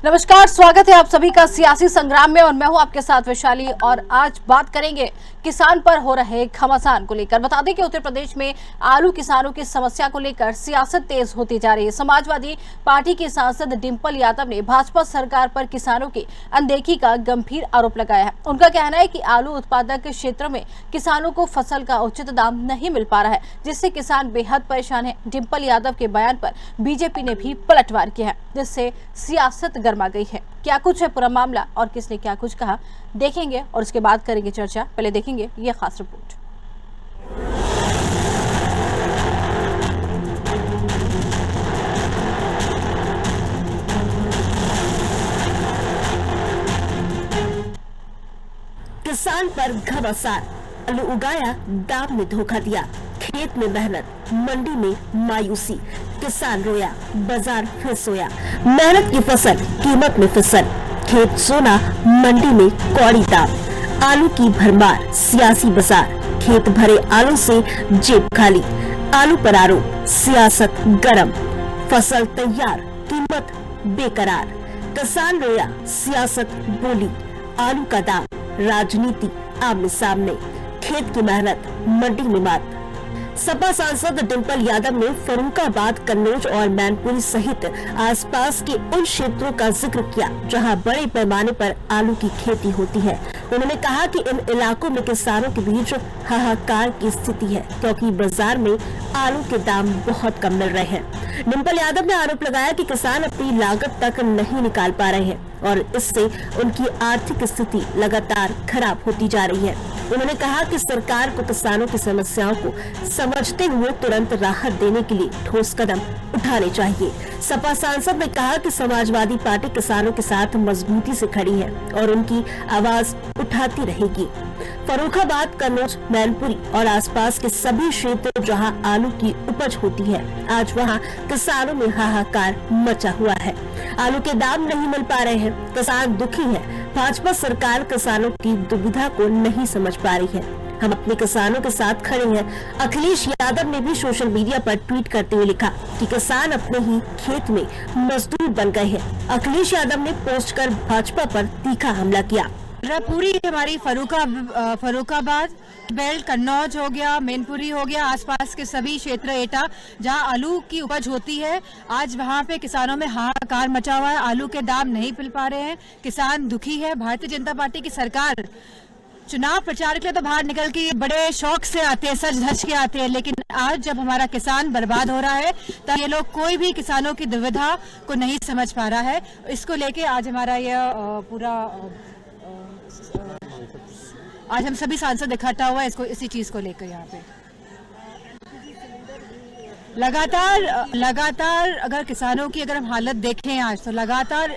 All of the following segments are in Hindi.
नमस्कार, स्वागत है आप सभी का सियासी संग्राम में और मैं हूं आपके साथ वैशाली। और आज बात करेंगे किसान पर हो रहे घमासान को लेकर। बता दें कि उत्तर प्रदेश में आलू किसानों की समस्या को लेकर सियासत तेज होती जा रही है। समाजवादी पार्टी की सांसद डिंपल यादव ने भाजपा सरकार पर किसानों की अनदेखी का गंभीर आरोप लगाया है। उनका कहना है कि आलू उत्पादक क्षेत्रों में किसानों को फसल का उचित दाम नहीं मिल पा रहा है, जिससे किसान बेहद परेशान है। डिंपल यादव के बयान पर बीजेपी ने भी पलटवार किया है, जिससे सियासत गर्मा गई है। क्या कुछ है पूरा मामला और किसने क्या कुछ कहा, देखेंगे और उसके बाद करेंगे चर्चा। पहले देखेंगे ये खास रिपोर्ट। किसान पर घमासान, आलू उगाया, दाम में धोखा दिया, खेत में मेहनत, मंडी में मायूसी, किसान रोया, बाजार फिर सोया, मेहनत की फसल कीमत में फिसल, खेत सोना, मंडी में कौड़ी दाम, आलू की भरमार, सियासी बाजार, खेत भरे आलू से जेब खाली, आलू पर आरोप, सियासत गरम, फसल तैयार, कीमत बेकरार, किसान रोया, सियासत बोली, आलू का दाम, राजनीति आमने सामने, खेत की मेहनत, मंडी में मात। सपा सांसद डिंपल यादव ने फर्रुखाबाद, कन्नौज और मैनपुरी सहित आसपास के उन क्षेत्रों का जिक्र किया जहां बड़े पैमाने पर आलू की खेती होती है। उन्होंने कहा कि इन इलाकों में किसानों के बीच हाहाकार की स्थिति है, क्योंकि बाजार में आलू के दाम बहुत कम मिल रहे हैं। डिंपल यादव ने आरोप लगाया कि किसान अपनी लागत तक नहीं निकाल पा रहे हैं और इससे उनकी आर्थिक स्थिति लगातार खराब होती जा रही है। उन्होंने कहा कि सरकार को किसानों की समस्याओं को समझते हुए तुरंत राहत देने के लिए ठोस कदम उठाने चाहिए। सपा सांसद ने कहा कि समाजवादी पार्टी किसानों के साथ मजबूती से खड़ी है और उनकी आवाज उठाती रहेगी। फर्रुखाबाद, कन्नौज, मैनपुरी और आसपास के सभी क्षेत्र जहां आलू की उपज होती है, आज वहां किसानों में हाहाकार मचा हुआ है। आलू के दाम नहीं मिल पा रहे हैं, किसान दुखी है। भाजपा सरकार किसानों की दुविधा को नहीं समझ पा रही है। हम अपने किसानों के साथ खड़े हैं। अखिलेश यादव ने भी सोशल मीडिया पर ट्वीट करते हुए लिखा कि किसान अपने ही खेत में मजदूर बन गए हैं। अखिलेश यादव ने पोस्ट कर भाजपा पर तीखा हमला किया। पूरी हमारी फर्रुखाबाद बेल्ट, कन्नौज हो गया, मैनपुरी हो गया, आसपास के सभी क्षेत्र एटा जहां आलू की उपज होती है, आज वहां पे किसानों में हाहाकार मचा हुआ है। आलू के दाम नहीं मिल पा रहे हैं, किसान दुखी है। भारतीय जनता पार्टी की सरकार चुनाव प्रचार के लिए तो बाहर निकल के बड़े शौक से आते हैं, सज धज के आते हैं, लेकिन आज जब हमारा किसान बर्बाद हो रहा है तब ये लोग कोई भी किसानों की दुविधा को नहीं समझ पा रहा है। इसको लेके आज हमारा यह आज हम सभी सांसद इकट्ठा हुआ है इसको इसी चीज को लेकर यहाँ पे। लगातार अगर किसानों की हम हालत देखें आज तो लगातार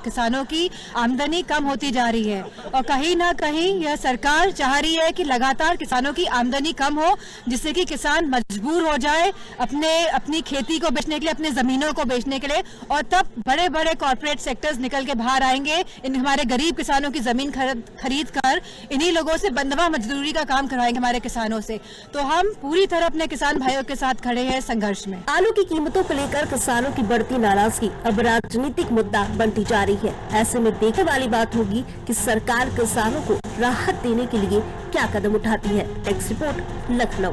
किसानों की आमदनी कम होती जा रही है और कहीं ना कहीं यह सरकार चाह रही है कि लगातार किसानों की आमदनी कम हो, जिससे कि किसान मजबूर हो जाए अपनी खेती को बेचने के लिए, अपने जमीनों को बेचने के लिए, और तब बड़े बड़े कॉर्पोरेट सेक्टर्स निकल के बाहर आएंगे। इन हमारे गरीब किसानों की जमीन खरीद कर इन्हीं लोगों से बंधवा मजदूरी का काम करवाएंगे हमारे किसानों से। तो हम पूरी तरह अपने किसान भाइयों के साथ खड़े हैं संघर्ष में। आलू की कीमतों को लेकर किसानों की बढ़ती नाराजगी अब राजनीतिक मुद्दा बनती जा रही है। ऐसे में देखने वाली बात होगी कि सरकार किसानों को राहत देने के लिए क्या कदम उठाती है। Text report, Lucknow.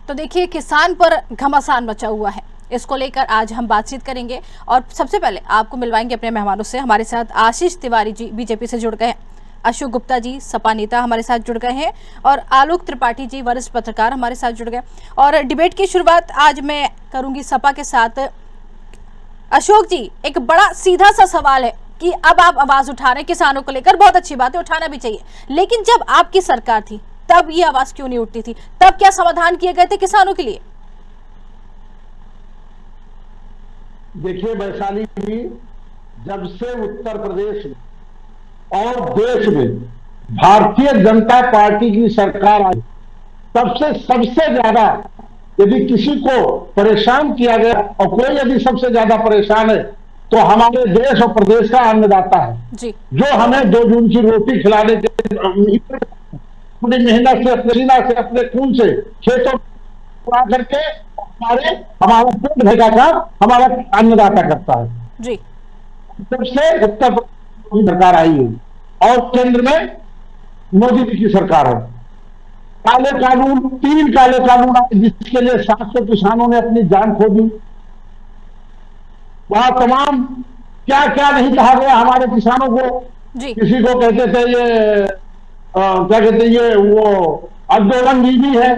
तो देखिए, किसान पर घमासान मचा हुआ है, इसको लेकर आज हम बातचीत करेंगे और सबसे पहले आपको मिलवाएंगे अपने मेहमानों से। हमारे साथ आशीष तिवारी जी बीजेपी से जुड़ गए हैं, अशोक गुप्ता जी सपा नेता हमारे साथ जुड़ गए हैं और आलोक त्रिपाठी जी वरिष्ठ पत्रकार हमारे साथ जुड़ गए। और डिबेट की शुरुआत आज मैं करूंगी सपा के साथ। अशोक जी, एक बड़ा सीधा सा सवाल है कि अब आप आवाज उठा रहे हैं किसानों को लेकर, बहुत अच्छी बात है, उठाना भी चाहिए, लेकिन जब आपकी सरकार थी तब ये आवाज क्यों नहीं उठती थी? तब क्या समाधान किए गए थे किसानों के लिए? देखिए वैशाली जी, जब से उत्तर प्रदेश और देश में भारतीय जनता पार्टी की सरकार आई, तब से सबसे ज्यादा यदि किसी को परेशान किया गया और कोई यदि सबसे ज्यादा परेशान है तो हमारे देश और प्रदेश का अन्नदाता है जी। जो हमें 2 जून की रोटी खिलाने के अपनी मेहनत से, अपने सीना से, अपने खून से खेतों करके हमारा पेट भरने का काम हमारा अन्नदाता करता है जी। जब से उत्तर प्रदेश की सरकार आई है और केंद्र में मोदी जी की सरकार है। काले कानून, 3 काले कानून आए जिसके लिए 700 किसानों ने अपनी जान खो दी। वहां तमाम क्या क्या नहीं कहा गया हमारे किसानों को। जी किसी को कहते थे ये क्या कहते ये वो आंदोलन बीवी है,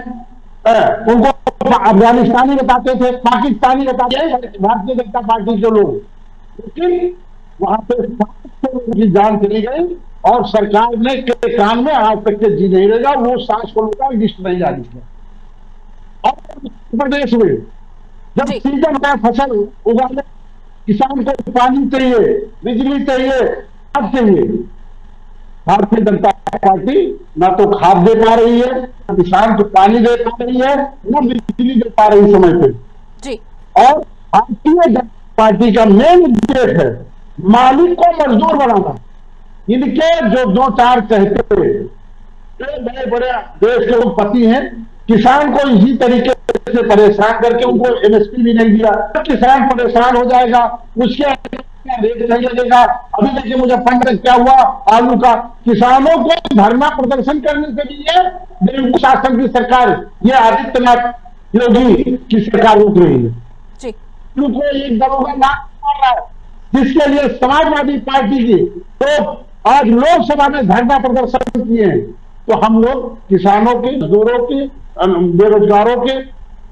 उनको अफगानिस्तानी बताते थे, पाकिस्तानी बताते थे भारतीय जनता पार्टी के लोग। लेकिन वहां पे 700 लोगों की जान चली गई और सरकार ने के कान में आज तक के जी नहीं रहेगा, वो 700 लोगों का लिस्ट नहीं जारी किया। और उत्तर प्रदेश में जब जी। सीजन का फसल उगाने किसान को पानी चाहिए, बिजली चाहिए, खाद चाहिए, भारतीय जनता पार्टी ना तो खाद दे पा रही है, ना किसान को पानी दे पा रही है, ना बिजली दे पा रही समय पे। जी और भारतीय जनता पार्टी का मेन उद्देश्य है मालिक को मजदूर बनाना। इनके जो 2-4 कहते हैं बड़े बड़े देश के पति हैं, किसान को इसी तरीके से परेशान करके उनको एमएसपी भी नहीं दिया, किसान परेशान हो जाएगा, उसके रेट नहीं लगेगा। अभी देखिए मुजफ्फरनगर में क्या हुआ आलू का, किसानों को धरना प्रदर्शन करने के लिए बेगूसराय शासन की सरकार, ये आदित्यनाथ योगी की सरकार रुक रही है। जी उनको एक दरोगा नाक मार रहा है, जिसके लिए समाजवादी पार्टी की तो आज लोकसभा में धरना प्रदर्शन किए हैं। तो हम लोग किसानों के, मजदूरों के, बेरोजगारों के,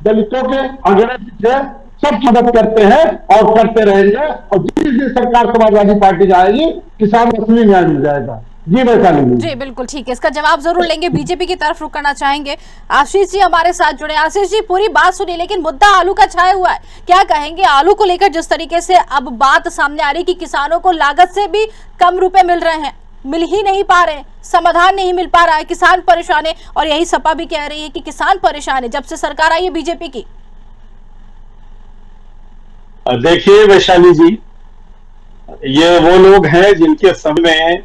दलितों के, अंग्रेज से सब मदद करते हैं और करते रहेंगे। और जिस दिन सरकार समाजवादी पार्टी जाएगी किसान को असली न्याय मिल जाएगा। जी वैशाली जी बिल्कुल ठीक है, इसका जवाब जरूर लेंगे। बीजेपी की तरफ रुख करना चाहेंगे, आशीष जी हमारे साथ जुड़े। आशीष जी पूरी बात सुनी, लेकिन मुद्दा आलू का छाया हुआ है, क्या कहेंगे आलू को लेकर? जिस तरीके से अब बात सामने आ रही कि किसानों को लागत से भी कम रुपए मिल रहे हैं, मिल ही नहीं पा रहे, समाधान नहीं मिल पा रहा है, किसान परेशान है। और यही सपा भी कह रही है कि किसान परेशान है जब से सरकार आई है बीजेपी की। देखिए वैशाली जी, ये वो लोग हैं जिनके समय में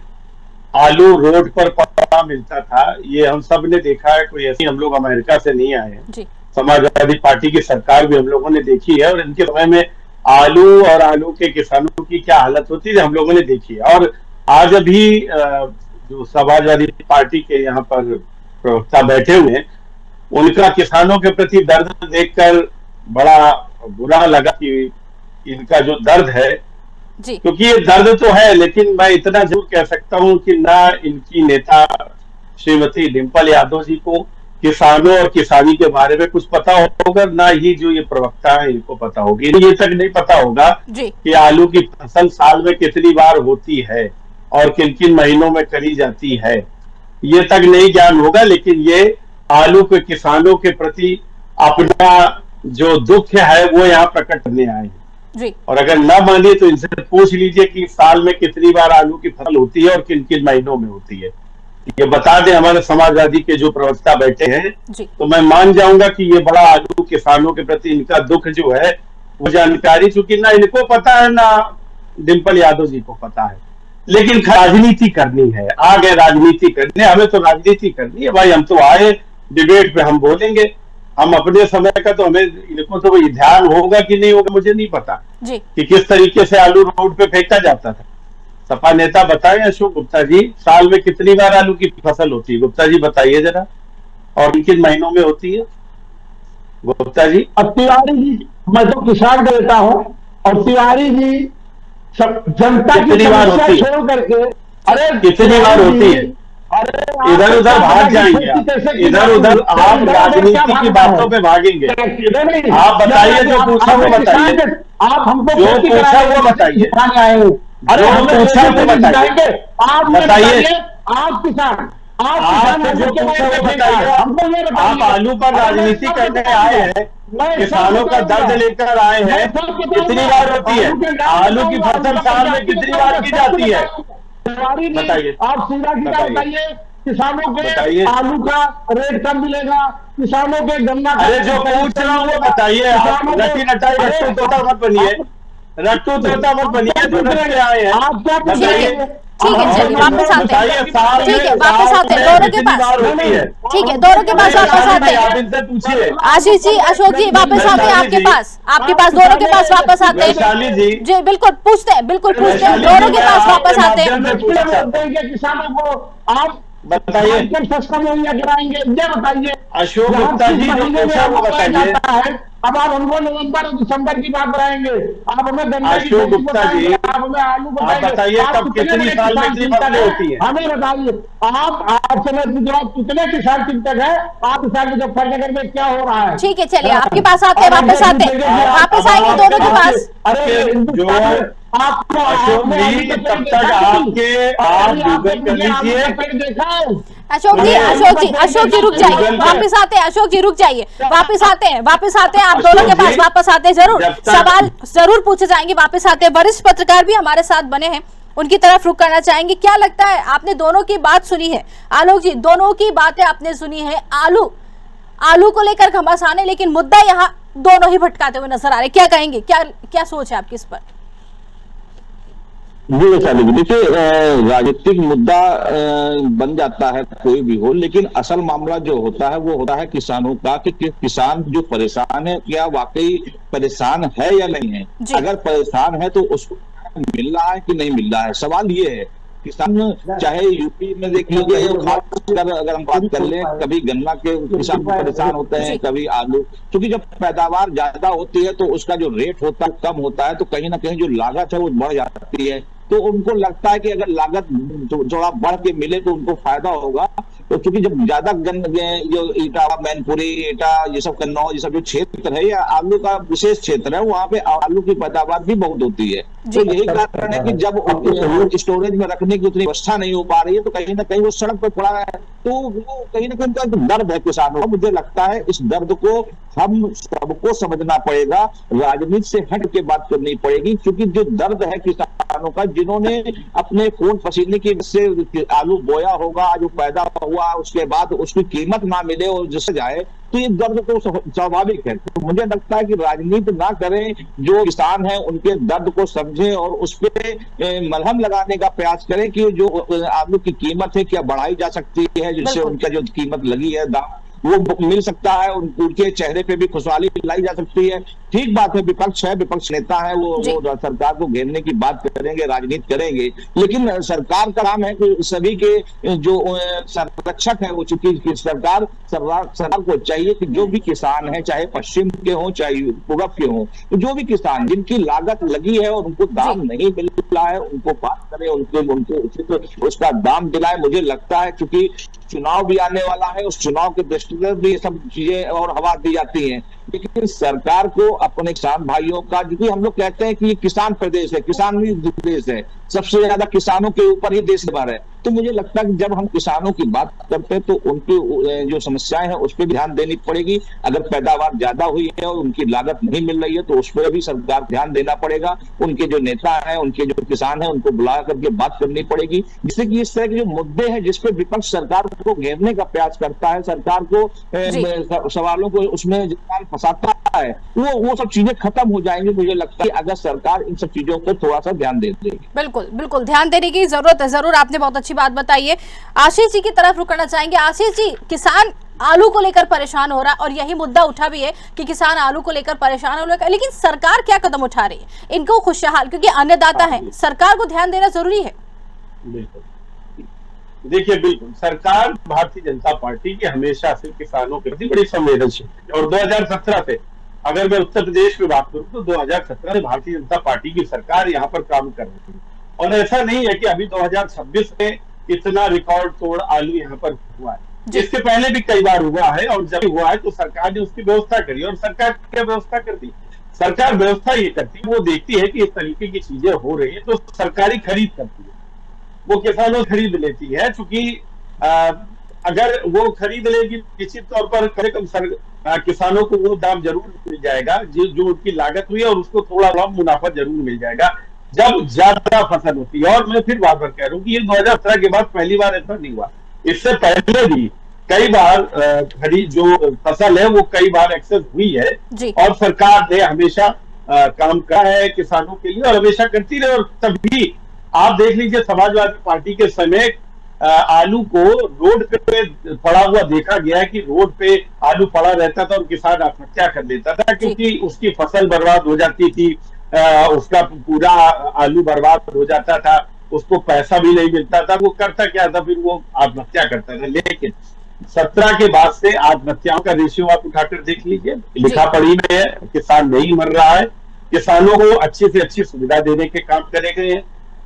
आलू रोड पर पड़ा मिलता था। ये हम सब ने देखा है, कोई ऐसी हम लोग अमेरिका से नहीं आए हैं। समाजवादी पार्टी की सरकार भी हम लोगों ने देखी है और इनके समय में आलू और आलू के किसानों की क्या हालत होती है हम लोगों ने देखी है। और आज अभी जो समाजवादी पार्टी के यहाँ पर प्रवक्ता बैठे हुए हैं, उनका किसानों के प्रति दर्द देखकर बड़ा बुरा लगा कि इनका जो दर्द है, क्योंकि ये दर्द तो है, लेकिन मैं इतना जरूर कह सकता हूं कि ना इनकी नेता श्रीमती डिंपल यादव जी को किसानों और किसानी के बारे में कुछ पता होगा, ना ही जो ये प्रवक्ता है इनको पता होगी। ये तक नहीं पता होगा कि आलू की फसल साल में कितनी बार होती है और किन किन महीनों में करी जाती है, ये तक नहीं ज्ञान होगा। लेकिन ये आलू के किसानों के प्रति अपना जो दुख है वो यहाँ प्रकट करने आए हैं। और अगर ना मानिए तो इनसे पूछ लीजिए कि साल में कितनी बार आलू की फसल होती है और किन किन महीनों में होती है। ये बता दें हमारे समाजवादी के जो प्रवक्ता बैठे हैं, तो मैं मान जाऊंगा कि ये बड़ा आलू किसानों के प्रति इनका दुख जो है वो जानकारी चूंकि ना इनको पता है ना डिंपल यादव जी को पता है। लेकिन राजनीति करनी है, आ गए राजनीति करने, हमें तो राजनीति करनी है भाई। हम तो आए डिबेट पे, हम बोलेंगे। हम अपने समय का तो हमें इनको तो ध्यान होगा कि नहीं होगा मुझे नहीं पता कि किस तरीके से आलू रोड पे फेंका जाता था। सपा नेता बताएं अशोक गुप्ता जी, साल में कितनी बार आलू की फसल होती है? गुप्ता जी बताइए जरा, और किन महीनों में होती है गुप्ता जी? अब तिवारी जी, मैं तो किसान का बेटा हूँ, और तिवारी जी सब जनता की समस्या छोड़ करके, अरे कितनी बार होती है? इधर उधर भाग जाएंगे, इधर उधर आप राजनीति की बातों पे भागेंगे। आप बताइए, जो पूछा वो बताइए, आप हमको जो पूछा वो बताइए, अरे हम पूछा वो बताइए, आप बताइए, आप किसान, आप जो पूछा वो बताइए। आप आलू पर राजनीति करने आए हैं, किसानों का दर्द लेकर आए हैं। कितनी बार होती है आलू की फसल? साल में कितनी बार की जाती है बताइए? आप सीधा सीधा बताइए, किसानों के आलू का रेट कम मिलेगा, किसानों के गन्ना। अरे जो पूछ रहा हूँ वो बताइए। आप रटी नटाई रट्टू तोता मत बनिए, रट्टू तोता मत बनिए। जो रट के आए हैं आप क्या बताइए। ठीक है, चलिए वापस आते हैं। ठीक है, वापस आते हैं दोनों के पास। ठीक है, दोनों के पास वापस आते हैं। इनसे पूछिए आशीष जी, अशोक जी, वापस आते हैं आपके पास, आपके पास, दोनों के पास वापस आते हैं। वैशाली जी बिल्कुल पूछते हैं, बिल्कुल पूछते हैं, दोनों के पास वापस आते हैं। किसानों को आप बताइए सस्ता मुहैया कराएंगे, ये बताइए। अशोक गुप्ता जी जो पूछा वो बताइए। अब आप हमको नवंबर और दिसंबर की बात कराएंगे, आप हमें गन्ना की अशोक खेती गुप्ता बताएंगे, जी, आप हमें आलू बताएंगे। आप बताइए आप कब कितने कितनी बड़े साल में किसान कितनी चिंतक फसलें हैं? होती हैं? हमें बताइए, आपसे मैं पूछ रहा हूँ, कितने किसान चिंतक है? आप किसान के फर्जनगर में क्या हो रहा है? ठीक है, चलिए आपके पास आते हैं, वापस आते हैं, वापस आएंगे दोनों के पास। अरे जो अशोक जी तब तक आपके आप गूगल कर लीजिए। अशोक जी, अशोक जी रुक जाइए, वापस आते हैं, अशोक जी रुक जाइए, वापस आते हैं, वापस आते हैं, आप दोनों के पास वापस आते हैं, जरूर सवाल जरूर पूछे जाएंगे, वापस आते हैं। वरिष्ठ पत्रकार भी हमारे साथ बने हैं, उनकी तरफ रुख करना चाहेंगे। क्या लगता है, आपने दोनों की बात सुनी है, आलोक जी, दोनों की बातें आपने सुनी है, आलू को लेकर घमासान है, लेकिन मुद्दा यहाँ दोनों ही भटकाते हुए नजर आ रहे, क्या कहेंगे, क्या सोच है आपकी इस पर? जी वैशाली जी, देखिए राजनीतिक मुद्दा बन जाता है कोई भी हो, लेकिन असल मामला जो होता है वो होता है किसानों का कि किसान जो परेशान है, क्या वाकई परेशान है या नहीं है। अगर परेशान है तो उसको मिल रहा है कि नहीं मिल रहा है, सवाल ये है। किसान चाहे यूपी में देख लीजिए, खासकर अगर हम बात कर लें, कभी गन्ना के किसान परेशान होते हैं, कभी आलू, क्योंकि जब पैदावार ज्यादा होती है तो उसका जो रेट होता है कम होता है, तो कहीं ना कहीं जो लागत है वो बढ़ जाती है। तो उनको लगता है कि अगर लागत थोड़ा बढ़ के मिले तो उनको फायदा होगा। तो क्योंकि जब ज्यादा जो ईटा, मैनपुरी, ईटा, ये सब कन्नौज, ये सब जो क्षेत्र है या आलू का विशेष क्षेत्र है, वहाँ पे आलू की पैदावार भी बहुत होती है। तो यही कारण है कि जब स्टोरेज में रखने की उतनी व्यवस्था नहीं हो पा रही है तो कहीं ना कहीं वो सड़क पर पड़ा है। तो वो कहीं ना कहीं उनका दर्द है किसानों का। मुझे लगता है इस दर्द को हम सबको समझना पड़ेगा, राजनीति से हट के बात करनी पड़ेगी, क्योंकि जो दर्द है किसानों का, जिन्होंने अपने खून पसीने की से आलू बोया होगा, आज वो पैदा हुआ, उसके बाद उसकी कीमत ना मिले और जिससे जाए, तो ये दर्द तो स्वाभाविक है। तो मुझे लगता है कि राजनीति ना करें, जो किसान हैं उनके दर्द को समझें और उस पर मलहम लगाने का प्रयास करें कि जो आलू की कीमत है क्या बढ़ाई जा सकती है, जिससे उनका जो कीमत लगी है दाम वो मिल सकता है, उनके चेहरे पे भी खुशहाली लाई जा सकती है। ठीक बात है, विपक्ष है, विपक्ष नेता है, वो सरकार को घेरने की बात करेंगे, राजनीति करेंगे, लेकिन सरकार का काम है कि सभी के जो संरक्षक है वो, चूंकि सरकार को चाहिए कि जो भी किसान है, चाहे पश्चिम के हों चाहे पूर्व के हों, तो जो भी किसान जिनकी लागत लगी है और उनको दाम नहीं मिल रहा है, उनको बात करें, उनको उचित उसका दाम दिलाए। मुझे लगता है क्योंकि चुनाव भी आने वाला है, उस चुनाव के दृष्टिगत भी ये सब चीजें और हवा दी जाती हैं, लेकिन सरकार को अपने किसान भाइयों का, क्योंकि हम लोग कहते हैं कि ये किसान प्रदेश है, किसान ही देश है, सबसे ज्यादा किसानों के ऊपर ही देश निर्भर है। तो मुझे लगता है कि जब हम किसानों की बात करते हैं तो उनकी जो समस्याएं हैं उस पर भी ध्यान देनी पड़ेगी। अगर पैदावार ज्यादा हुई है और उनकी लागत नहीं मिल रही है तो उस पर भी सरकार ध्यान देना पड़ेगा। उनके जो नेता हैं, उनके जो किसान हैं, उनको बुला करके बात करनी पड़ेगी, जिससे कि इस तरह के जो मुद्दे हैं जिसपे विपक्ष सरकार को घेरने का प्रयास करता है, सरकार को सवालों को उसमें फंसाता है, वो सब चीजें खत्म हो जाएंगी। मुझे लगता है अगर सरकार इन सब चीजों पर थोड़ा सा ध्यान दे देगी। बिल्कुल ध्यान देने की जरूरत है, जरूर आपने बहुत अच्छी बात बताई है। आशीष जी की तरफ रुक करना चाहेंगे। आशीष जी, किसान आलू को लेकर परेशान हो रहा है और यही मुद्दा उठा भी है कि किसान आलू को लेकर परेशान हो रहा है, लेकिन सरकार क्या कदम उठा रही है इनको खुशहाल, क्योंकि अन्नदाता है, सरकार को ध्यान देना जरूरी है। देखिए, बिल्कुल सरकार भारतीय जनता पार्टी की हमेशा से किसानों के प्रति बड़ी संवेदनशील, और 2017 से अगर मैं उत्तर प्रदेश में बात करूं तो 2017 में भारतीय जनता पार्टी की सरकार यहाँ पर काम कर रही है। और ऐसा नहीं है कि अभी 2026 में इतना रिकॉर्ड तोड़ आलू यहाँ पर हुआ है, इसके पहले भी कई बार हुआ है, और जब हुआ है तो सरकार ने उसकी व्यवस्था करी। और सरकार क्या व्यवस्था करती, सरकार व्यवस्था ये करती है, वो देखती है कि इस तरीके की चीजें हो रही है तो सरकारी खरीद करती है, वो किसानों से खरीद लेती है। चूंकि अगर वो खरीद लेगी निश्चित तौर पर कम से कम किसानों को वो दाम जरूर मिल जाएगा जो उनकी लागत हुई है, और उसको थोड़ा बहुत मुनाफा जरूर मिल जाएगा जब ज्यादा फसल होती है। और मैं फिर बार बार कह रहा हूँ कि ये 2017 के बाद पहली बार ऐसा नहीं हुआ, इससे पहले भी कई बार खरीद जो फसल है वो कई बार एक्सेस हुई है, और सरकार ने हमेशा काम करा है किसानों के लिए और हमेशा करती रहे। और तभी आप देख लीजिए समाजवादी पार्टी के समय आलू को रोड पे पड़ा हुआ देखा गया है कि रोड पे आलू पड़ा रहता था और किसान आत्महत्या कर लेता था क्योंकि उसकी फसल बर्बाद हो जाती थी, उसका पूरा आलू बर्बाद हो जाता था, उसको पैसा भी नहीं मिलता था, वो करता क्या था, फिर वो आत्महत्या करता था। लेकिन 17 के बाद से आत्महत्याओं का रेशियो आप उठाकर देख लीजिए, लिखा पढ़ी में है, किसान नहीं मर रहा है, किसानों को अच्छी से अच्छी सुविधा देने के काम करे गए हैं,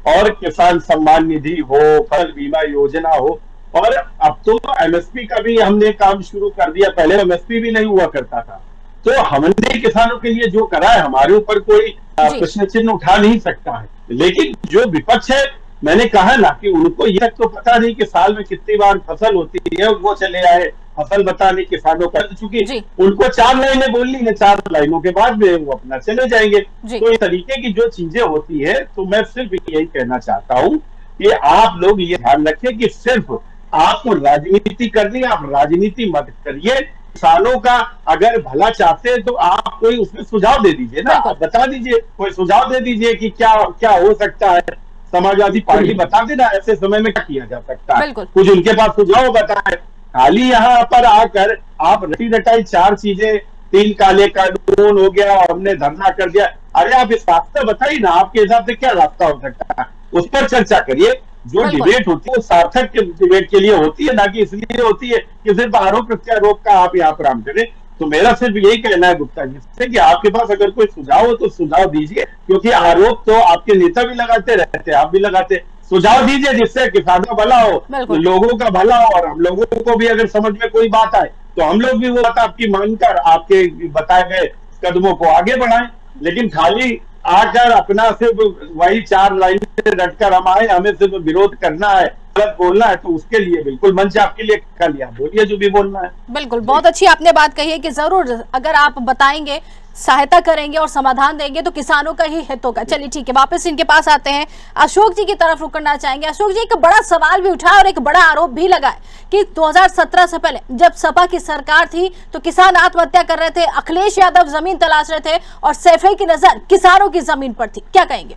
और किसान सम्मान निधि हो, फसल बीमा योजना हो, और अब तो एमएसपी का भी हमने काम शुरू कर दिया। पहले एमएसपी भी नहीं हुआ करता था। तो हमने किसानों के लिए जो करा है, हमारे ऊपर कोई प्रश्न चिन्ह उठा नहीं सकता है। लेकिन जो विपक्ष है, मैंने कहा ना कि उनको ये तक तो पता नहीं कि साल में कितनी बार फसल होती है, वो चले आए फसल बताने किसानों का, चूंकि उनको 4 लाइनें बोलनी है, 4 लाइनों के बाद में वो अपना चले जाएंगे। तो इस तरीके की जो चीजें होती है, तो मैं सिर्फ यही कहना चाहता हूं कि आप लोग ये ध्यान रखें कि सिर्फ आपको राजनीति करनी है, आप राजनीति मत करिए। किसानों का अगर भला चाहते हैं तो आप कोई उसमें सुझाव दे दीजिए ना, आप बता दीजिए, कोई सुझाव दे दीजिए कि क्या क्या हो सकता है। समाजवादी पार्टी बता देना ऐसे समय में क्या किया जा सकता है, कुछ उनके पास सुझाव बताए। खाली यहाँ पर आकर आप रटी रटाई 4 चीजें, 3 काले कानून हो गया और हमने धरना कर दिया। अरे आप इस रास्ता बताइए ना, आपके हिसाब से क्या रास्ता हो सकता है, उस पर चर्चा करिए। जो डिबेट होती है वो सार्थक के डिबेट के लिए होती है, ना कि इसलिए होती है कि सिर्फ आरोप प्रत्यारोप का आप यहाँ पर काम करें। तो मेरा सिर्फ यही कहना है गुप्ता जी से कि आपके पास अगर कोई सुझाव हो तो सुझाव दीजिए, क्योंकि आरोप तो आपके नेता भी लगाते रहते हैं, आप भी लगाते। सुझाव दीजिए जिससे किसानों का भला हो, लोगों का भला हो, और हम लोगों को भी अगर समझ में कोई बात आए तो हम लोग भी वो बात आपकी मानकर आपके बताए गए कदमों को आगे बढ़ाएं। लेकिन खाली आकर अपना सिर्फ वही 4 लाइन रटकर हम आए, हमें सिर्फ विरोध करना है, गलत बोलना है, तो उसके लिए बिल्कुल मंच आपके लिए कर लिया, बोलिए जो भी बोलना है। बिल्कुल, बहुत अच्छी आपने बात कही है कि जरूर अगर आप बताएंगे, सहायता करेंगे और समाधान देंगे तो किसानों का ही हित होगा। चलिए ठीक है, वापस इनके पास आते हैं, अशोक जी की तरफ रुकना चाहेंगे। अशोक जी, एक बड़ा सवाल भी उठा और एक बड़ा आरोप भी लगा है कि 2017 से पहले जब सपा की सरकार थी तो किसान आत्महत्या कर रहे थे, अखिलेश यादव जमीन तलाश रहे थे और सैफे की नजर किसानों की जमीन पर थी, क्या कहेंगे?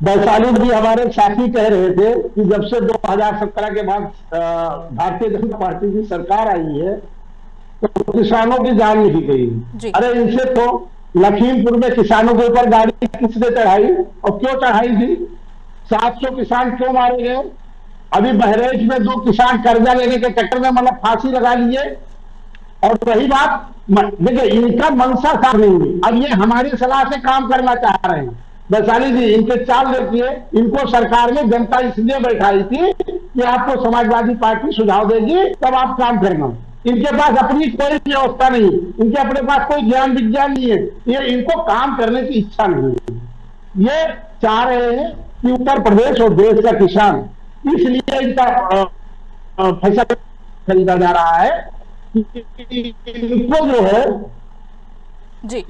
वैशाली जी हमारे साथी कह रहे थे कि जब से 2017 के बाद भारतीय जनता पार्टी की सरकार आई है तो किसानों की जान नहीं गई। अरे इनसे तो लखीमपुर में किसानों के ऊपर गाड़ी किसने चढ़ाई और क्यों चढ़ाई थी? 700 किसान क्यों मारे गए? अभी बहरेच में 2 किसान कर्जा लेने के चक्कर में मतलब फांसी लगा लिए। और वही बात, देखिए इनका मनसा साफ नहीं हुई, अब ये हमारी सलाह से काम करना चाह रहे हैं। वैशाली जी इनके चाल देखिए, इनको सरकार में जनता इसलिए बैठाई थी कि आपको समाजवादी पार्टी सुझाव देगी तब आप काम करना। इनके पास अपनी कोई व्यवस्था नहीं, इनके अपने पास कोई ज्ञान विज्ञान नहीं है, ये इनको काम करने की इच्छा नहीं है। ये चाह रहे हैं कि उत्तर प्रदेश और देश का किसान, इसलिए इनका फैसला खरीदा जा रहा है कि इनको जो है जी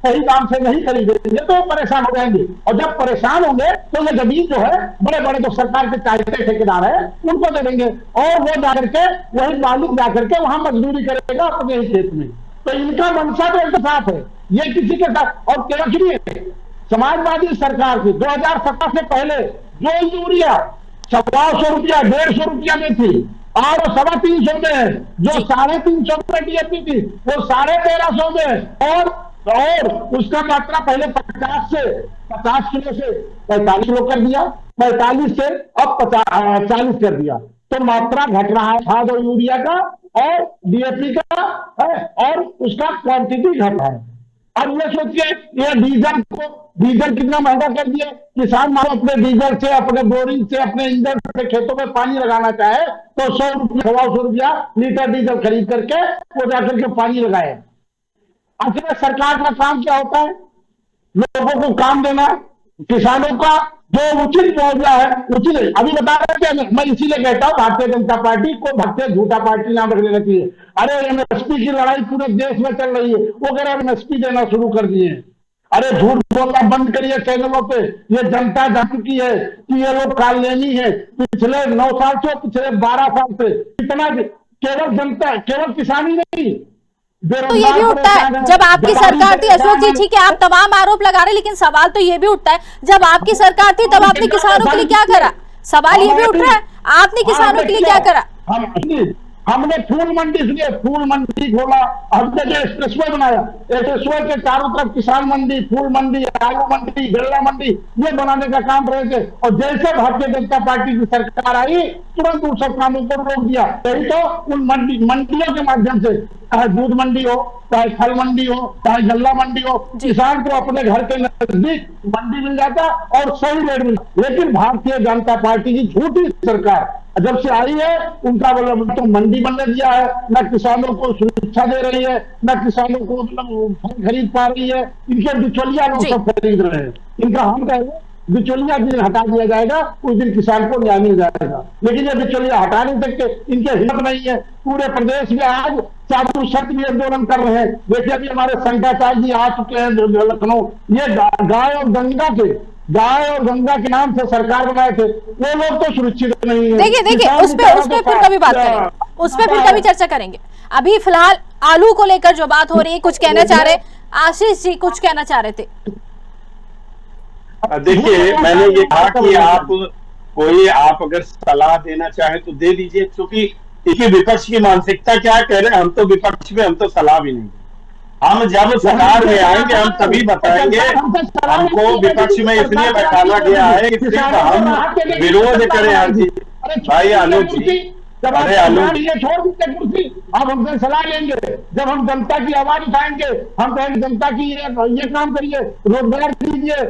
सही काम से नहीं खरीदेंगे तो परेशान हो जाएंगे, और जब परेशान होंगे तो ये जमीन जो है बड़े बड़े जो सरकार के चाहते ठेकेदार है उनको दे देंगे, और वो जाकर के वही मालिक जाकर के वहां मजदूरी करेगा अपने ही खेत में। तो इनका मंशा तो एकदम साफ है, ये किसी के साथ। और क्या सुनिए, समाजवादी सरकार की 2017 से पहले जो यूरिया 125 रुपया 150 रुपया में थी और 350 में है, जो 350 में डीएपी थी वो 1350 में है, और उसका मात्रा पहले 50 किलो से 45 किलो कर दिया, 45 से अब 40 कर दिया। तो मात्रा घट रहा है खाद और यूरिया का और डीएपी का है, और उसका क्वांटिटी घट रहा है। अब ये सोचिए, ये डीजल कितना महंगा कर दिया। किसान मानो अपने डीजल से, अपने बोरिंग से, अपने इंजन से खेतों में पानी लगाना चाहे तो 100 रुपया लीटर डीजल खरीद करके वो जाकर के पानी लगाए। आखिर सरकार का काम क्या होता है? लोगों को काम देना, किसानों का जो उचित मुआवजा है उचित। अभी बता रहे थे, मैं इसीलिए कहता हूँ भारतीय जनता पार्टी को भक्ते झूठा पार्टी नाम रख लेना चाहिए। अरे एमएसपी की लड़ाई पूरे देश में चल रही है, वो कह रहे एमएसपी देना शुरू कर दिए। अरे झूठ बोलना बंद करिए चैनलों पे, ये जनता जान चुकी है कि ये लोग कालनेमी है। पिछले 9 साल से, पिछले 12 साल से इतना केवल जनता, केवल किसान ही नहीं, तो ये भी उठता है जब आपकी सरकार थी अशोक जी, ठीक है आप तमाम आरोप लगा रहे, लेकिन सवाल तो ये भी उठता है जब आपकी सरकार थी तब आपने किसानों के लिए क्या करा? सवाल ये भी उठ रहा है, आपने किसानों के लिए क्या करा? हमने फूल मंडी, सुनिए, फूल मंडी खोला, हमने जो एक्सप्रेसवे बनाया, एक्सप्रेसवे के चारों तरफ किसान मंडी, फूल मंडी, आलू मंडी, गल्ला मंडी, ये बनाने का काम रहे थे। और जैसे भारतीय जनता पार्टी की सरकार आई तुरंत उन सब कामों को रोक दिया। यही तो उन मंडियों के माध्यम से, चाहे दूध मंडी हो, चाहे फल मंडी हो, चाहे गल्ला मंडी हो, किसान को अपने घर के नजदीक मंडी मिल जाता और सही रेट मिल। लेकिन भारतीय जनता पार्टी की झूठी सरकार जब से आई है, उनका मतलब तो मंडी बनने दिया है, न किसानों को सुरक्षा दे रही है, न किसानों को मतलब फल खरीद पा रही है। इनके बिचौलिया लोग सब खरीद रहे हैं। इनका हम कह रहे बिचौलिया जिन हटा दिया जाएगा उस दिन किसान को न्याय मिल जाएगा, लेकिन ये बिचौलिया हटा नहीं सकते, इनके हिम्मत नहीं है। पूरे प्रदेश में आज चारों शर्त भी आंदोलन कर रहे हैं। देखिए अभी हमारे शंकराचार्य जी आ चुके हैं लखनऊ। ये गाय और गंगा के नाम से सरकार बनाए थे, वो लोग तो सुरक्षित नहीं है। देखिए उस पे फिर कभी बात करेंगे, उस पे फिर कभी चर्चा करेंगे। अभी फिलहाल आलू को लेकर जो बात हो रही है, कुछ कहना चाह रहे आशीष जी, कुछ कहना चाह रहे थे। देखिए मैंने ये कहा कि आप अगर सलाह देना चाहें तो दे दीजिए, क्योंकि देखिए विपक्ष की मानसिकता क्या कह रहे हैं, हम तो विपक्ष में, हम तो सलाह भी नहीं। हम जब सरकार में आएंगे हम तभी बताएंगे। हमको विपक्ष में इसलिए बैठाना गया है कि हम विरोध करें हर चीज। भाई आलोक जी, अरे आलोक ये छोड़ दीजिए कुर्सी, अब हमसे सलाह लेंगे। जब हम जनता की आवाज उठाएंगे, हम कहेंगे जनता की ये काम करिए, रोजगार दीजिए,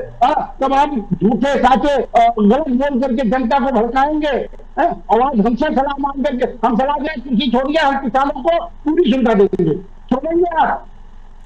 तब हम झूठे साचे गलत बोल करके जनता को भड़काएंगे। आवाज हमसे सलाह मांग करके हम सलाह दें, कुर्सी छोड़िए, हम किसानों को पूरी सुविधा देंगे। छोड़ेंगे आप?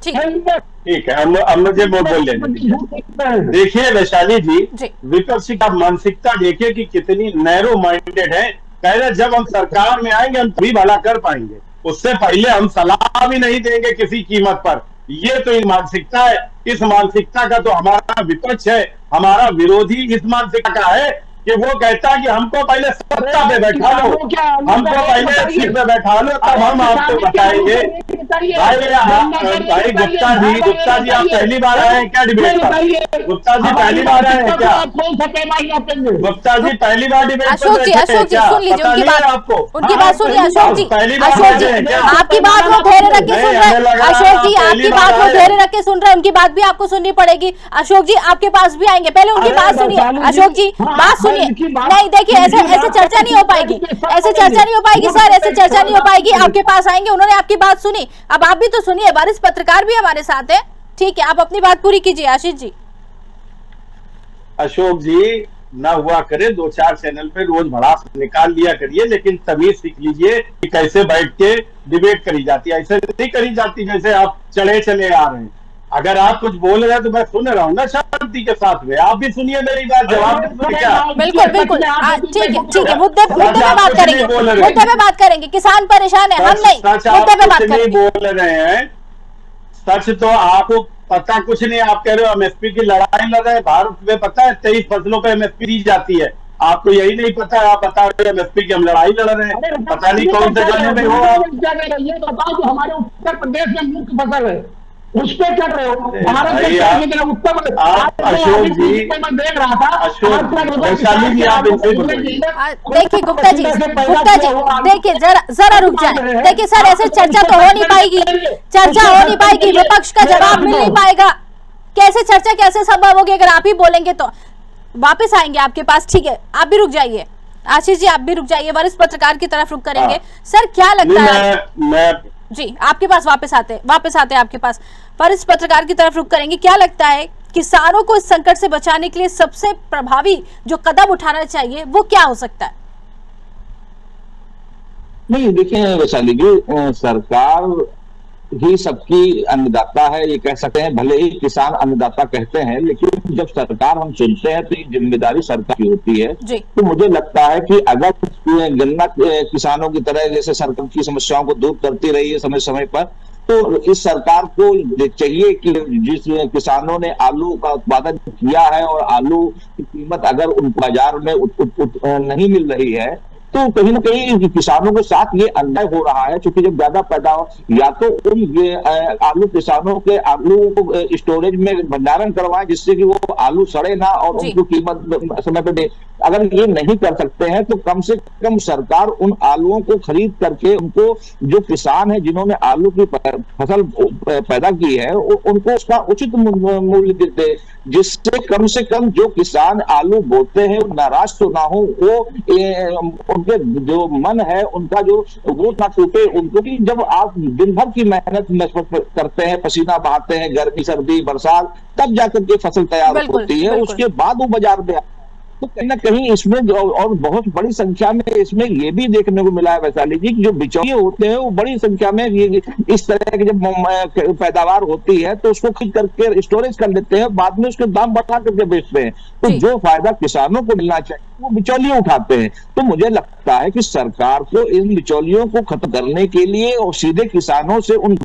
ठीक है, अब मुझे बोल लेने। देखिए वैशाली जी, विपक्ष की मानसिकता देखिए कि कितनी नैरो माइंडेड है। कह रहे जब हम सरकार में आएंगे हम तभी भला कर पाएंगे, उससे पहले हम सलाह भी नहीं देंगे किसी कीमत पर। ये तो एक मानसिकता है। इस मानसिकता का तो हमारा विपक्ष है, हमारा विरोधी इस मानसिकता का है कि वो कहता है कि हमको पहले सत्ता पे बैठा लो, हमको पहले सीट पे बैठा लो, तब हम आपको बताएंगे। भाई गुप्ता जी आप पहली बार आए हैं क्या डिबेट पर? गुप्ता जी पहली बार आए हैं क्या? गुप्ता जी पहली बार डिबेट पर? अशोक जी सुन लीजिए उनकी बात, आपको उनकी बात सुनिए। अशोक जी आपकी बात वो धैर्य रख के सुन रहे हैं। अशोक जी आपकी बात वो धैर्य रख के सुन रहे हैं, उनकी बात भी आपको सुननी पड़ेगी। अशोक जी आपके पास भी आएंगे, पहले उनकी बात सुनिए। अशोक जी बात सुनिए। नहीं देखिए ऐसे चर्चा नहीं हो पाएगी, ऐसे चर्चा नहीं हो पाएगी सर, ऐसे चर्चा नहीं हो पाएगी। आपके पास आएंगे, उन्होंने आपकी बात सुनी, अब आप भी तो सुनिए। वरिष्ठ पत्रकार भी हमारे साथ है, ठीक है, आप अपनी बात पूरी कीजिए। आशीष जी। अशोक जी ना हुआ करे, 2-4 चैनल पे रोज भड़ास निकाल लिया करिए, लेकिन तमीज सीख लीजिए कि कैसे बैठ के डिबेट करी जाती है। ऐसे नहीं करी जाती जैसे आप चले आ रहे हैं। अगर आप कुछ बोल रहे हैं तो मैं सुन रहा हूँ ना शांति के साथ में, आप भी सुनिए मेरी बात, जवाब क्या? बिल्कुल ठीक है, मुद्दे पे बात करेंगे, मुद्दे पे बात करेंगे। किसान परेशान है, हम नहीं, मुद्दे पे बात करेंगे। बोल रहे हैं सच तो आपको पता कुछ नहीं। आप कह रहे हो एमएसपी की लड़ाई लड़ रहे हैं। भारत में पता है 23 फसलों पे एमएसपी दी जाती है, आपको यही नहीं पता है। आप बता रहे हो एमएसपी की हम लड़ाई लड़ रहे हैं, पता नहीं कौन से जगह में हो। ये बताओ जो हमारे उत्तर प्रदेश में मुख्य फसल है उस पे कर रहे हो। भारत में उत्तर अशोक जी मैं देख रहा था। वैशाली जी आप देखिए गुप्ता जी देखिए जरा रुक जाए। देखिए सर ऐसे चर्चा तो हो नहीं पाएगी, चर्चा हो नहीं पाएगी, विपक्ष का जवाब मिल नहीं पाएगा। कैसे चर्चा कैसे संभव होगी अगर आप ही बोलेंगे तो? वापस आएंगे आपके पास, ठीक है, आप भी रुक जाइए। आशीष जी आप भी रुक जाइए, वरिष्ठ पत्रकार की तरफ रुक करेंगे। सर क्या लगता है जी, आपके पास वापस आते आपके पास, वरिष्ठ पत्रकार की तरफ रुक करेंगे। क्या लगता है किसानों को इस संकट से बचाने के लिए सबसे प्रभावी जो कदम उठाना चाहिए वो क्या हो सकता है? नहीं देखिए वैशाली जी, सरकार ही सबकी अन्नदाता है, ये कह सकते हैं। भले ही किसान अन्नदाता कहते हैं, लेकिन जब सरकार हम चुनते हैं तो ये जिम्मेदारी सरकार की होती है। तो मुझे लगता है कि अगर गन्ना किसानों की तरह जैसे सरकार की समस्याओं को दूर करती रही है समय समय पर, तो इस सरकार को चाहिए कि जिस किसानों ने आलू का उत्पादन किया है और आलू की कीमत अगर उन बाजार में नहीं मिल रही है, तो कहीं ना कहीं किसानों के साथ ये अन्याय हो रहा है, क्योंकि जब ज्यादा पैदावार या तो उन आलू किसानों के आलू को स्टोरेज में भंडारण करवाएं जिससे कि वो आलू सड़े ना और उनको कीमत समय पर दे। अगर ये नहीं कर सकते हैं तो कम से कम सरकार उन आलूओं को खरीद करके उनको, जो किसान है जिन्होंने आलू की फसल पैदा की है, उनको उसका उचित मूल्य दे, जिससे कम से कम जो किसान आलू बोते हैं नाराज तो ना हो, वो उनके जो मन है उनका जो वो ना टूटे उनको। कि जब आप दिन भर की मेहनत करते हैं, पसीना बहाते हैं, गर्मी सर्दी बरसात, तब जाकर के फसल तैयार होती है, उसके बाद वो बाजार में। तो कहीं ना कहीं इसमें और बहुत बड़ी संख्या में इसमें ये भी देखने को मिला है वैशाली जी, जो बिचौलिए होते हैं वो बड़ी संख्या में ये इस तरह की जब पैदावार होती है तो उसको खरीद करके स्टोरेज कर लेते हैं, बाद में उसके दाम बढ़ा करके बेचते हैं। तो जो फायदा किसानों को मिलना चाहिए वो बिचौलिए उठाते हैं। तो मुझे लगता है कि सरकार को इन बिचौलियों को खत्म करने के लिए और सीधे किसानों से उन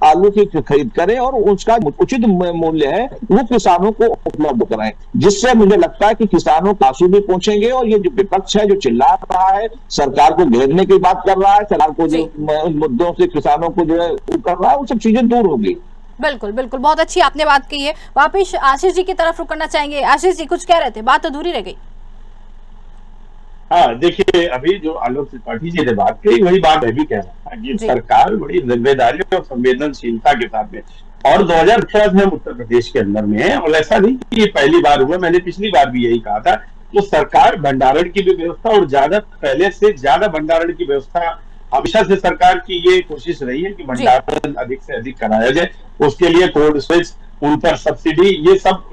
आलू की खरीद करें और उसका उचित मूल्य है वो किसानों को उपलब्ध कराएं, जिससे मुझे लगता है कि किसानों को आंसू भी पहुंचेंगे। और ये जो विपक्ष है जो चिल्ला रहा है, सरकार को घेरने की बात कर रहा है, सरकार को जो मुद्दों से किसानों को जो है कर रहा है, वो सब चीजें दूर होगी। बिल्कुल बिल्कुल, बहुत अच्छी आपने बात की है। वापिस आशीष जी की तरफ रुक करना चाहेंगे। आशीष जी कुछ कह रहे थे, बात अधूरी रह गई। हाँ देखिए, अभी जो आलोक त्रिपाठी जी ने बात कही वही बात मैं भी कह रहा था कि सरकार बड़ी जिम्मेदारी और संवेदनशीलता के साथ में, और 2018 में हम उत्तर प्रदेश के अंदर में है, और ऐसा नहीं कि ये पहली बार हुआ, मैंने पिछली बार भी यही कहा था। तो सरकार भंडारण की भी व्यवस्था और ज्यादा पहले से ज्यादा भंडारण की व्यवस्था हमेशा से सरकार की ये कोशिश रही है कि भंडारण अधिक से अधिक कराया जाए। उसके लिए कोल्ड स्टोरेज, उन पर सब्सिडी, ये सब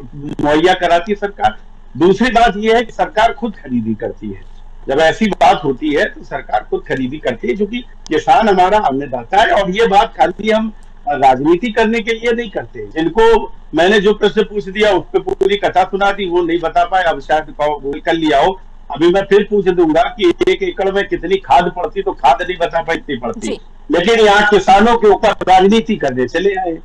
मुहैया कराती है सरकार। दूसरी बात यह है कि सरकार खुद खरीदी करती है। जब ऐसी बात होती है तो सरकार खुद खरीदी करती है, क्योंकि किसान हमारा अन्नदाता है। और ये बात खाली हम राजनीति करने के लिए नहीं करते। जिनको मैंने जो प्रश्न पूछ दिया उस पर पूरी कथा सुना दी, वो नहीं बता पाए, अब शायद वो कर लिया हो। अभी मैं फिर पूछ दूंगा कि 1 एकड़ में कितनी खाद पड़ती, तो खाद नहीं बता पाई कितनी पड़ती, लेकिन यहाँ किसानों के ऊपर राजनीति करने चले आए।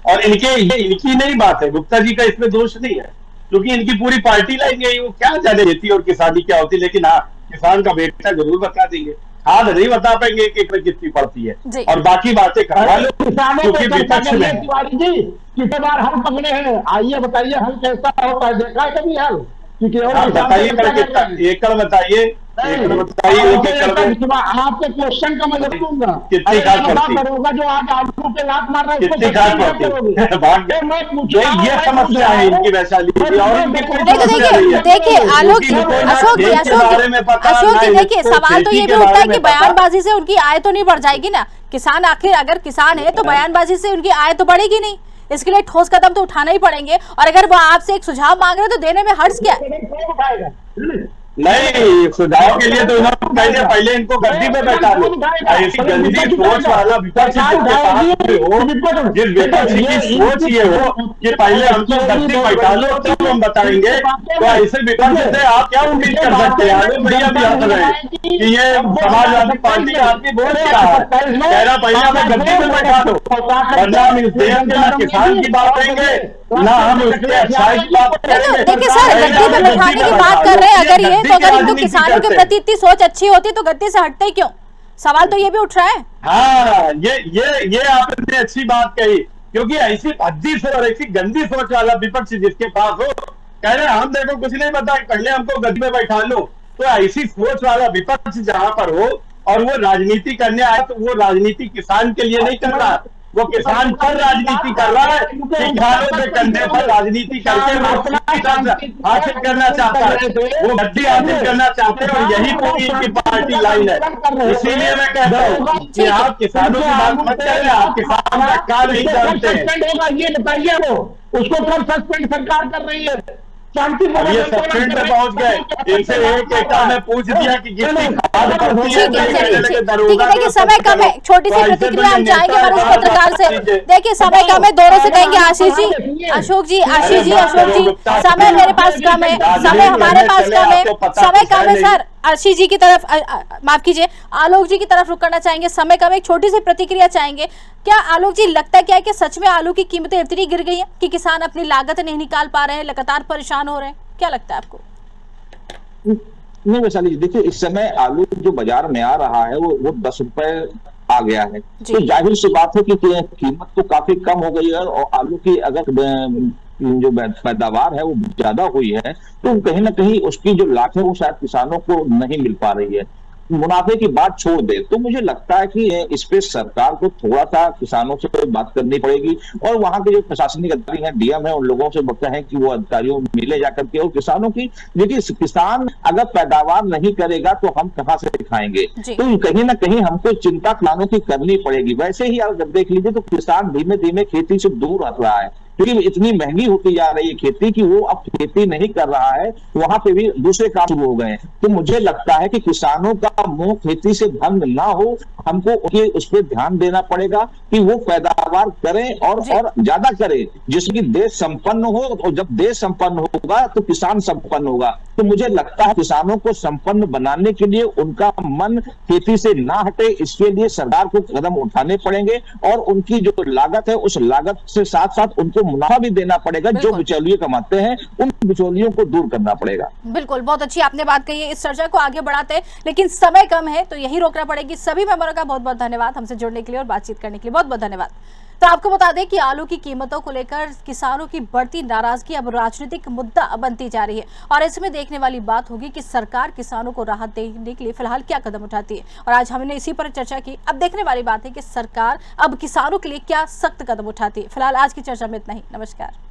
और इनकी नहीं बात है, गुप्ता जी का इसमें दोष नहीं है, क्योंकि इनकी पूरी पार्टी लाइन गई, वो क्या जाने देती और किसानी क्या होती। लेकिन हाँ, किसान का बेटा जरूर बता देंगे, खाद नहीं बता पाएंगे कि कितनी पड़ती है, और बाकी बातें करवा लो क्योंकि विपक्ष में। तिवारी जी कितने बार हल पकड़े हैं, आइए बताइए हल कैसा होता है, देखा है कभी हल? बताइए एकड़ बताइए, आपके क्वेश्चन का मैं दूंगा कितनी खाद पड़ती करूंगा जो आज आलू पे लात मार रहा है, कितनी खाद पड़ती है, ये समस्या है इनकी वैशाली। देखिए आलोक जी, अशोक जी देखिए, सवाल तो ये भी उठता है कि बयानबाजी से उनकी आय तो नहीं बढ़ जाएगी ना। किसान आखिर अगर किसान है तो बयानबाजी से उनकी आय तो बढ़ेगी नहीं, इसके लिए ठोस कदम तो उठाना ही पड़ेंगे। और अगर वो आपसे एक सुझाव मांग रहे हैं तो देने में हर्ज क्या है? नहीं, सुझाव के लिए तो इन्होंने पहले इनको गद्दी पे बैठा लो। ऐसी गंदी सोच वाला विपक्ष जिस विपक्ष की सोच ये हो कि पहले हमको गद्दी बैठा लो तब हम बताएंगे, तो ऐसे विपक्ष से आप क्या उम्मीद कर सकते हैं? आगे भैया भी हंस रहे हैं कि ये समाजवादी पार्टी आपकी बोल रहा है, कह रहा पहले हमें गद्दी पे बैठा दो, वरना हम इस देश के ना किसान की बात करेंगे ना हम उसके अच्छाई की बात करेंगे। देखिए सर, गद्दी पे बैठाने की बात कर रहे हैं, अगर ये तो अगर इनको किसानों के प्रति इतनी सोच अच्छी होती तो गद्दी से हटते क्यों? सवाल तो ये भी उठ रहा है। हाँ, ये आपने अच्छी बात कही, क्योंकि ऐसी भद्दी से और ऐसी गंदी सोच वाला विपक्ष जिसके पास हो, कह रहे हम देखो कुछ नहीं पता, पहले हमको गद्दी में बैठा लो। तो ऐसी सोच वाला विपक्ष जहां पर हो और वो राजनीति करने आया, तो वो राजनीति किसान के लिए नहीं कर रहा, वो किसान पर राजनीति कर रहा है, किसानों के कंधे पर राजनीति करके हासिल करना चाहता है, वो गद्दी हासिल करना चाहते हैं। और यही पूरी इनकी पार्टी लाइन है। इसीलिए मैं कहता हूँ कि आप किसानों की बात मत करें, आप किसान का काम नहीं जानते हैं। ये बताइए वो उसको कब सस्पेंड सरकार कर रही है? ये सस्पेंड पे पहुंच गए, इनसे एक एकड़ में पूछ दिया कि कितनी खाद पड़ती है। देखिए समय कम है, छोटी सी प्रतिक्रिया हम चाहेंगे मनोज पत्रकार से। देखिए समय कम है, दोनों से कहेंगे आशीष जी, अशोक जी, आशीष जी, अशोक जी, समय मेरे पास कम है, समय हमारे पास कम है, समय कम है सर। आशीष जी की तरफ, माफ कीजिए, आलोक जी की तरफ रुक करना चाहेंगे, समय कम, एक छोटी सी प्रतिक्रिया चाहेंगे। क्या आलोक जी लगता है क्या है कि सच में आलू की कीमतें इतनी गिर गई हैं कि किसान अपनी लागत नहीं निकाल पा रहे हैं, लगातार परेशान हो रहे हैं? क्या लगता है आपको? नहीं वैशाली जी, देखिए इस समय आलू जो बाजार में आ रहा है वो 10 रुपए आ गया है। तो जाहिर सी बात है कि कीमत तो काफी कम हो गई है, और आलू की अगर जो पैदावार है वो ज्यादा हुई है तो कहीं ना कहीं उसकी जो लाभ है वो शायद किसानों को नहीं मिल पा रही है। मुनाफे की बात छोड़ दे तो मुझे लगता है कि इस पे सरकार को थोड़ा सा किसानों से बात करनी पड़ेगी, और वहां के जो प्रशासनिक अधिकारी हैं, डीएम है, उन लोगों से लगता है कि वो अधिकारियों मिले जाकर के, और किसानों की देखिए किसान अगर पैदावार नहीं करेगा तो हम कहां से खाएंगे। तो कहीं ना कहीं हमको चिंता किसानों की करनी पड़ेगी। वैसे ही अगर देख लीजिए तो किसान धीमे धीमे खेती से दूर हट रहा है, क्योंकि इतनी महंगी होती जा रही है खेती कि वो अब खेती नहीं कर रहा है, वहां पे भी दूसरे काम शुरू हो गए। तो मुझे लगता है कि किसानों का मुंह खेती से भंग ना हो, हमको उस पर ध्यान देना पड़ेगा कि वो पैदावार करें और ज्यादा करें, जिसकी देश संपन्न हो, और जब देश संपन्न होगा तो किसान संपन्न होगा। तो मुझे लगता है किसानों को संपन्न बनाने के लिए उनका मन खेती से ना हटे, इसके लिए सरकार को कदम उठाने पड़ेंगे, और उनकी जो लागत है उस लागत से साथ साथ उनको मुनाफा भी देना पड़ेगा। जो बिचौलिए कमाते हैं उन बिचौलियों को दूर करना पड़ेगा। बिल्कुल, बहुत अच्छी आपने बात कही है। इस चर्चा को आगे बढ़ाते हैं, लेकिन समय कम है तो यही रोकना पड़ेगी। सभी मेंबरों का बहुत बहुत धन्यवाद हमसे जुड़ने के लिए और बातचीत करने के लिए, बहुत बहुत धन्यवाद। तो आपको बता दें कि आलू की कीमतों को लेकर किसानों की बढ़ती नाराजगी अब राजनीतिक मुद्दा बनती जा रही है, और इसमें देखने वाली बात होगी कि सरकार किसानों को राहत देने के लिए फिलहाल क्या कदम उठाती है। और आज हमने इसी पर चर्चा की। अब देखने वाली बात है कि सरकार अब किसानों के लिए क्या सख्त कदम उठाती है। फिलहाल आज की चर्चा में इतना ही। नमस्कार।